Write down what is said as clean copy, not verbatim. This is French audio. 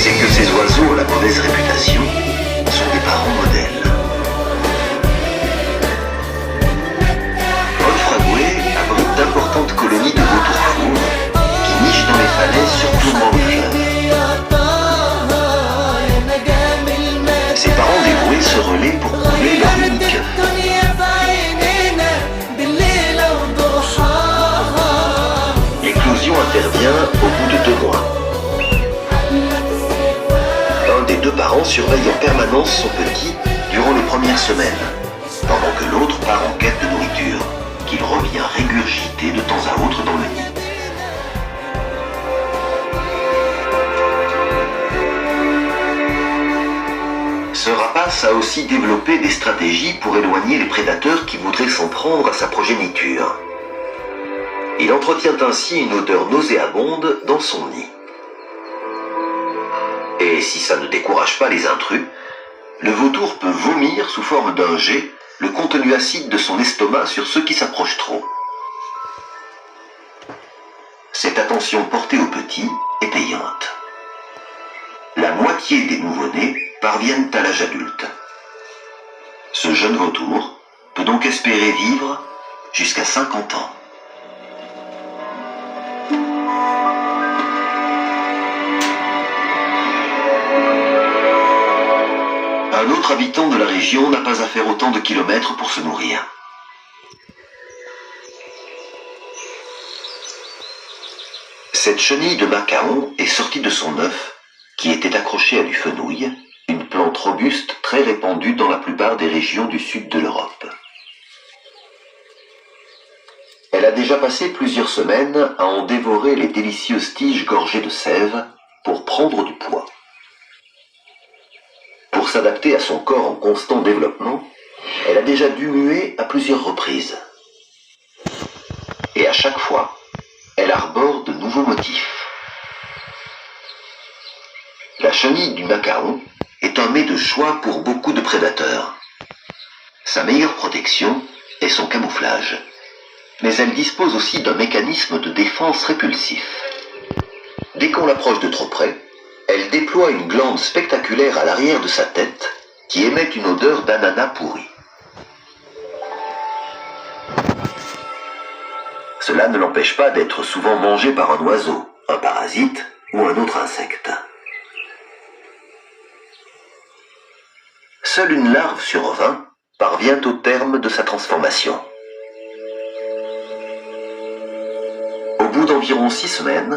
c'est que ces oiseaux à la mauvaise réputation sont des parents modèles. Monfragüe abrite d'importantes colonies de vautours fauves qui nichent dans les falaises sur tourment majeur. Ses parents dévoués se relaient pour couver leur unique œuf. L'éclosion intervient au bout de 2 mois. Un des 2 parents surveille en permanence son petit durant les premières semaines, pendant que l'autre part en quête de nourriture, qu'il revient régurgiter de temps à autre dans le nid. Ce rapace a aussi développé des stratégies pour éloigner les prédateurs qui voudraient s'en prendre à sa progéniture. Il entretient ainsi une odeur nauséabonde dans son nid. Et si ça ne décourage pas les intrus, le vautour peut vomir sous forme d'un jet le contenu acide de son estomac sur ceux qui s'approchent trop. Cette attention portée aux petits est payante. La moitié des nouveau-nés parviennent à l'âge adulte. Ce jeune vautour peut donc espérer vivre jusqu'à 50 ans. Un autre habitant de la région n'a pas à faire autant de kilomètres pour se nourrir. Cette chenille de macaon est sortie de son œuf, qui était accroché à du fenouil, une plante robuste très répandue dans la plupart des régions du sud de l'Europe. Elle a déjà passé plusieurs semaines à en dévorer les délicieuses tiges gorgées de sève pour prendre du poids. Pour s'adapter à son corps en constant développement, elle a déjà dû muer à plusieurs reprises. Et à chaque fois, elle arbore de nouveaux motifs. La chenille du macaon est un mets de choix pour beaucoup de prédateurs. Sa meilleure protection est son camouflage, mais elle dispose aussi d'un mécanisme de défense répulsif. Dès qu'on l'approche de trop près, elle déploie une glande spectaculaire à l'arrière de sa tête qui émet une odeur d'ananas pourri. Cela ne l'empêche pas d'être souvent mangé par un oiseau, un parasite ou un autre insecte. Seule une larve sur 20 parvient au terme de sa transformation. Au bout d'environ 6 semaines,